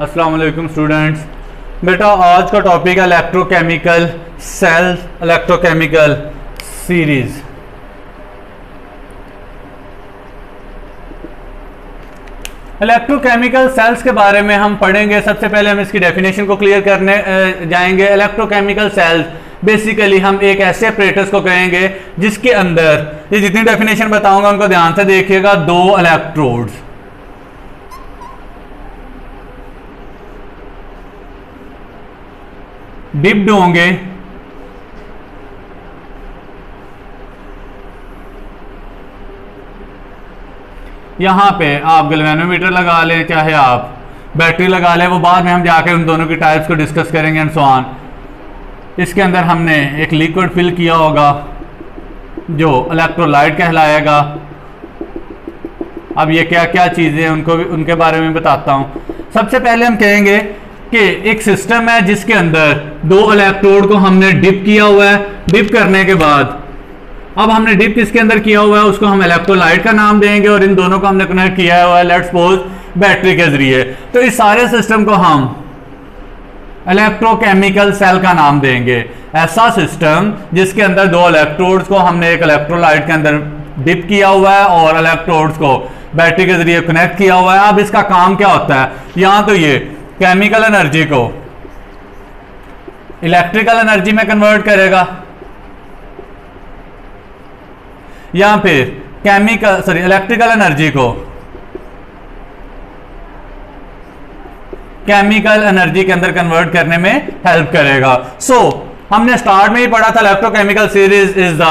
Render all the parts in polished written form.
अस्सलाम वालेकुम स्टूडेंट्स। बेटा आज का टॉपिक है electrochemical cells, electrochemical series. Electrochemical cells के बारे में हम पढ़ेंगे। सबसे पहले हम इसकी डेफिनेशन को क्लियर करने जाएंगे। इलेक्ट्रोकेमिकल सेल्स बेसिकली हम एक ऐसे ऑपरेटर्स को कहेंगे जिसके अंदर ये जितनी डेफिनेशन बताऊंगा उनको ध्यान से देखिएगा। दो इलेक्ट्रोड्स डिप्ड होंगे यहां पे। आप गैल्वेनोमीटर लगा लें, चाहे आप बैटरी लगा लें, वो बाद में हम जाके उन दोनों की टाइप्स को डिस्कस करेंगे एंड सो ऑन। इसके अंदर हमने एक लिक्विड फिल किया होगा जो इलेक्ट्रोलाइट कहलाएगा। अब ये क्या क्या चीज़ें उनको भी उनके बारे में बताता हूँ। सबसे पहले हम कहेंगे कि एक सिस्टम है जिसके अंदर दो इलेक्ट्रोड को हमने डिप किया हुआ है। डिप करने के बाद अब हमने डिप किसके अंदर किया हुआ है उसको हम इलेक्ट्रोलाइट का नाम देंगे और इन दोनों को हमने कनेक्ट किया हुआ है लेट्स सपोज बैटरी के जरिए। तो इस सारे सिस्टम को हम इलेक्ट्रोकेमिकल सेल का नाम देंगे। ऐसा सिस्टम जिसके अंदर दो इलेक्ट्रोड्स को हमने एक इलेक्ट्रोलाइट के अंदर डिप किया हुआ है और इलेक्ट्रोड्स को बैटरी के जरिए कनेक्ट किया हुआ है। अब इसका काम क्या होता है, यहां तो ये केमिकल एनर्जी को इलेक्ट्रिकल एनर्जी में कन्वर्ट करेगा या फिर इलेक्ट्रिकल एनर्जी को केमिकल एनर्जी के अंदर कन्वर्ट करने में हेल्प करेगा। हमने स्टार्ट में ही पढ़ा था electrochemical series is the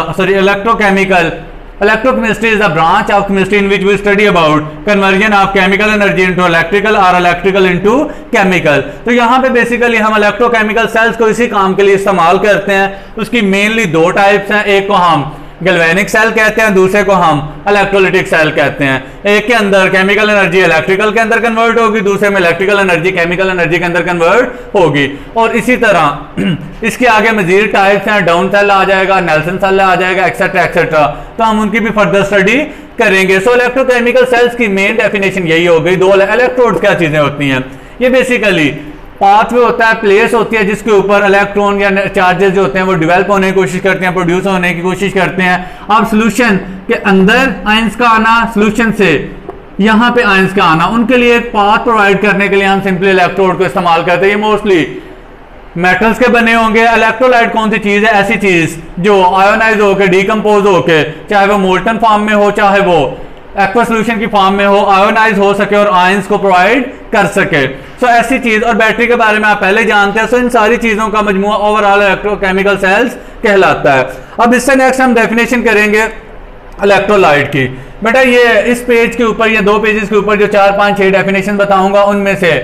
electrochemistry is the branch of chemistry in which we study about conversion of chemical energy into electrical or electrical into chemical। तो यहाँ पे बेसिकली हम इलेक्ट्रोकेमिकल सेल्स को इसी काम के लिए इस्तेमाल करते हैं। उसकी मेनली दो टाइप्स हैं, एक को हम गैल्वेनिक सेल कहते हैं, दूसरे को हम इलेक्ट्रोलिटिक सेल कहते हैं। एक के अंदर केमिकल एनर्जी इलेक्ट्रिकल के अंदर कन्वर्ट होगी, दूसरे में इलेक्ट्रिकल एनर्जी केमिकल एनर्जी के अंदर कन्वर्ट होगी। और इसी तरह इसके आगे मजीद टाइप्स हैं, डाउन सेल आ जाएगा, नेल्सन सेल आ जाएगा, एक्सेट्रा एक्सेट्रा। तो हम उनकी भी फर्दर स्टडी करेंगे। इलेक्ट्रोकेमिकल सेल्स की मेन डेफिनेशन यही हो गई। दो इलेक्ट्रोड्स क्या चीजें होती हैं, ये बेसिकली पाथवे होता है, प्लेस होती है जिसके ऊपर इलेक्ट्रॉन या चार्जेस जो होते हैं वो डेवलप होने की कोशिश करते हैं, प्रोड्यूस होने की कोशिश करते हैं। अब सॉल्यूशन के अंदर आयंस का आना, सॉल्यूशन से यहां पे आयंस का आना, उनके लिए एक पाथ प्रोवाइड करने के लिए हम सिंपली इलेक्ट्रोड को इस्तेमाल करते हैं। ये मोस्टली मेटल्स के बने होंगे। इलेक्ट्रोलाइट कौन सी चीज है, ऐसी चीज जो आयोनाइज होकर डिकम्पोज होकर, चाहे वो मोल्टन फॉर्म में हो चाहे वो एक्वा सॉल्यूशन की फॉर्म में हो, आयोनाइज हो सके और आयंस को प्रोवाइड कर सके। ऐसी चीज। और बैटरी के बारे में आप पहले जानते हैं। इन सारी चीजों का मजमूआ ओवरऑल इलेक्ट्रोकेमिकल सेल्स कहलाता है। अब इससे नेक्स्ट हम डेफिनेशन करेंगे इलेक्ट्रोलाइट की। बेटा ये इस पेज के ऊपर, ये दो पेजेस के ऊपर जो 4 5 6 डेफिनेशन बताऊंगा उनमें से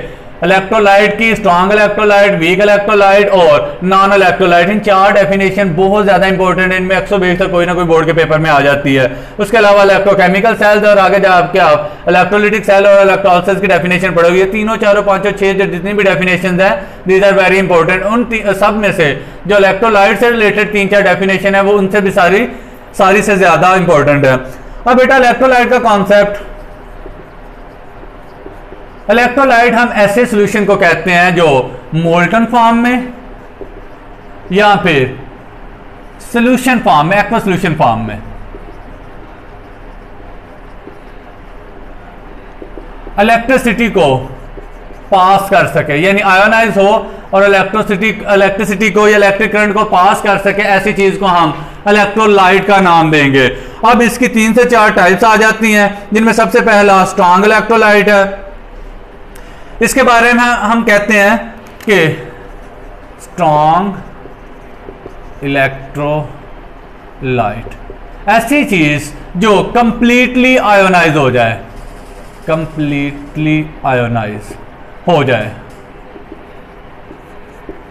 इलेक्ट्रोलाइट की स्ट्रॉन्ग इलेक्ट्रोलाइट, वीक इलेक्ट्रोलाइट और नॉन इलेक्ट्रोलाइट, इन 4 डेफिनेशन बहुत ज्यादा इंपॉर्टेंट है। इनमें 120 तक कोई ना कोई बोर्ड के पेपर में आ जाती है। उसके अलावा इलेक्ट्रोकेमिकल सेल्स और आगे जाके आप इलेक्ट्रोलिटिक सेल और इलेक्ट्रोलाइट की डेफिनेशन पढ़ोगे। ये तीनों, चारों, पांचों, 6 जितनी भी डेफिनेशन है दीज आर वेरी इंपॉर्टेंट। उन सब में से जो इलेक्ट्रोलाइट से रिलेटेड 3-4 डेफिनेशन है वो उनसे भी सारी से ज्यादा इंपॉर्टेंट है। अब बेटा इलेक्ट्रोलाइट का कॉन्सेप्ट, इलेक्ट्रोलाइट हम ऐसे सॉल्यूशन को कहते हैं जो मोल्टन फॉर्म में या फिर सॉल्यूशन फॉर्म में, एक्वा सॉल्यूशन फॉर्म में इलेक्ट्रिसिटी को पास कर सके, यानी आयोनाइज हो और इलेक्ट्रिसिटी को या इलेक्ट्रिक करंट को पास कर सके। ऐसी चीज को हम इलेक्ट्रोलाइट का नाम देंगे। अब इसकी 3 से 4 टाइप्स आ जाती हैं, जिनमें सबसे पहला स्ट्रॉन्ग इलेक्ट्रोलाइट है। इसके बारे में हम कहते हैं कि स्ट्रॉन्ग इलेक्ट्रोलाइट ऐसी चीज जो कंप्लीटली आयोनाइज हो जाए, कंप्लीटली आयोनाइज हो जाए।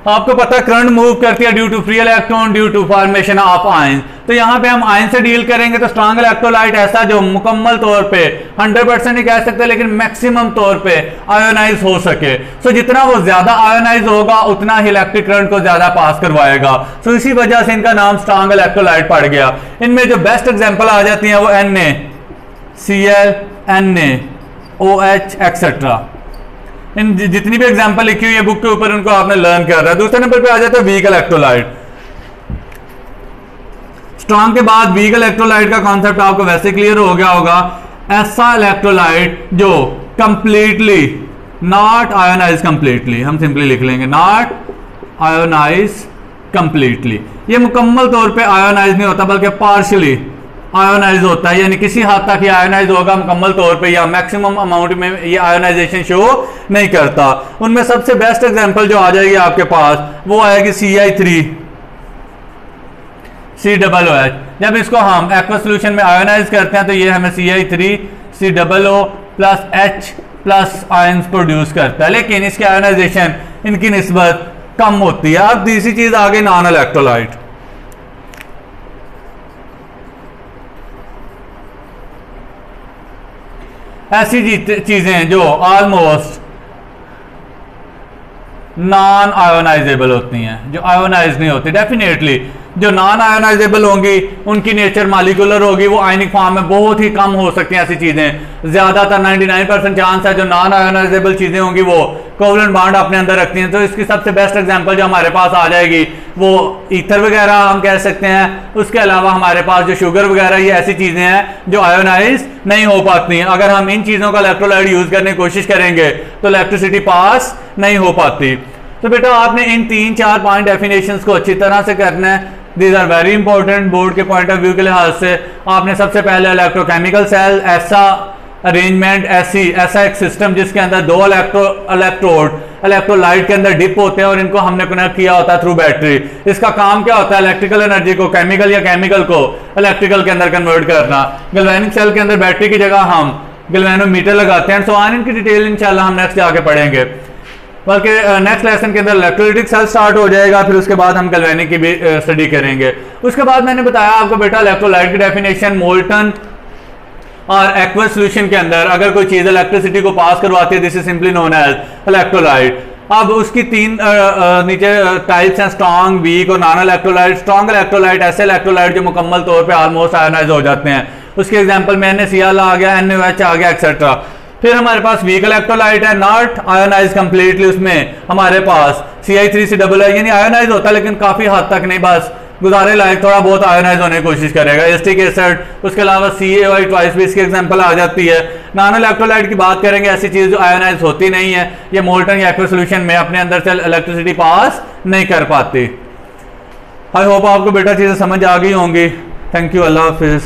आपको पता है करंट मूव करती है due to free electron, due to formation of ion. तो यहां पे हम आयन से डील करेंगे। तो स्ट्रॉन्ग इलेक्ट्रोलाइट ऐसा जो मुकम्मल तौर पे 100% नहीं कह सकते लेकिन मैक्सिमम तौर पे आयोनाइज हो सके। जितना वो ज्यादा आयोनाइज होगा उतना ही इलेक्ट्रिक करंट को ज्यादा पास करवाएगा। इसी वजह से इनका नाम स्ट्रॉन्ग इलेक्ट्रोलाइट पड़ गया। इनमें जो बेस्ट एग्जाम्पल आ जाती है वो Na, Cl, Na, OH etcetera. इन जितनी भी एग्जांपल लिखी हुई है बुक के ऊपर उनको आपने लर्न कर रहा है। दूसरे नंबर पे आ जाता है वीक इलेक्ट्रोलाइट। स्ट्रॉन्ग के बाद वीक इलेक्ट्रोलाइट का कॉन्सेप्ट आपको वैसे क्लियर हो गया होगा। ऐसा इलेक्ट्रोलाइट जो कंप्लीटली नॉट आयोनाइज कंप्लीटली, हम सिंपली लिख लेंगे नॉट आयोनाइज कंप्लीटली, ये मुकम्मल तौर पे आयोनाइज नहीं होता बल्कि पार्शियली आयोनाइज होता है, यानी किसी हद तक ये आयोनाइज होगा, मुकम्मल तौर पे या मैक्सिमम अमाउंट में ये आयोनाइजेशन शो नहीं करता। उनमें सबसे बेस्ट एग्जांपल जो आ जाएगी आपके पास वो आएगी CI3COOH। जब इसको हम एक्वा सोल्यूशन में आयोनाइज करते हैं तो ये हमें CI3COO plus H plus ions produce करता है, लेकिन इसकी आयोनाइजेशन इनकी निस्बत कम होती है। अब तीसरी चीज आ गई नॉन इलेक्ट्रोलाइट। ऐसी चीजें जो ऑलमोस्ट नॉन आयोनाइजेबल होती हैं, जो आयोनाइज नहीं होती। डेफिनेटली जो नॉन आयोनाइजेबल होंगी उनकी नेचर मॉलिक्यूलर होगी, वो आयनिक फॉर्म में बहुत ही कम हो सकती हैं ऐसी चीजें। ज्यादातर 99% चांस है जो नॉन आयोनाइजेबल चीजें होंगी वो कोवलेंट बॉन्ड अपने अंदर रखती हैं। तो इसकी सबसे बेस्ट एग्जांपल जो हमारे पास आ जाएगी वो ईथर वगैरह हम कह सकते हैं। उसके अलावा हमारे पास जो शुगर वगैरह ये ऐसी चीजें हैं जो आयोनाइज नहीं हो पाती हैं। अगर हम इन चीजों का इलेक्ट्रोलाइट यूज करने की कोशिश करेंगे तो इलेक्ट्रिसिटी पास नहीं हो पाती। तो बेटा आपने इन 3-4-5 डेफिनेशंस को अच्छी तरह से करना है। These are very important board के पॉइंट ऑफ व्यू के लिहाज से। आपने सबसे पहले इलेक्ट्रोकेमिकल सेल, ऐसा अरेंजमेंट, ऐसा एक सिस्टम जिसके अंदर दो इलेक्ट्रोड इलेक्ट्रोलाइट के अंदर डिप होते हैं और इनको हमने कनेक्ट किया होता है थ्रू बैटरी। इसका काम क्या होता है? इलेक्ट्रिकल एनर्जी को केमिकल या केमिकल को इलेक्ट्रिकल के अंदर कन्वर्ट करना। गैल्वेनिक सेल के अंदर बैटरी की जगह हम गैल्वेनोमीटर लगाते हैं। सो आन इनकी डिटेल इंशाल्लाह हम नेक्स्ट जाके पढ़ेंगे, बल्कि नेक्स्ट लेसन के अंदर इलेक्ट्रोलाइटिक सेल स्टार्ट हो जाएगा, फिर उसके बाद हम गैल्वेनिक की भी स्टडी करेंगे। उसके बाद मैंने बताया आपको बेटा इलेक्ट्रोलाइट की डेफिनेशन, मोल्टन और एक्वस सॉल्यूशन के अंदर अगर कोई चीज इलेक्ट्रिसिटी को पास करवाती है this is simply known as electrolyte. अब उसकी तीन नीचे टाइप्स हैं, स्ट्रॉन्ग, वीक और नॉन इलेक्ट्रोलाइट। स्ट्रॉन्ग इलेक्ट्रोलाइट ऐसे इलेक्ट्रोलाइट जो मुकम्मल तौर पे ऑलमोस्ट आयोनाइज हो जाते हैं। उसके एग्जांपल में NaCl आ गया, NaOH आ गया, एक्सेट्रा। फिर हमारे पास वीक इलेक्ट्रोलाइट है, नॉट आयोनाइज कंप्लीटली। उसमें हमारे पास CI3COO यानी आयोनाइज होता है लेकिन काफी हद तक नहीं, बस गुजारे लायक, थोड़ा बहुत आयोनाइज होने की कोशिश करेगा। एसिटिक एसिड, उसके अलावा CaOH ट्वाइस भी इसकी एग्जांपल आ जाती है। नॉन इलेक्ट्रोलाइट की बात करेंगे, ऐसी चीज जो आयोनाइज होती नहीं है, ये मोल्टन या एक्वा सॉल्यूशन में अपने अंदर से इलेक्ट्रिसिटी पास नहीं कर पाती। आई होप आपको बेटा चीजें समझ आ गई होंगी। Thank you, Allah Hafiz.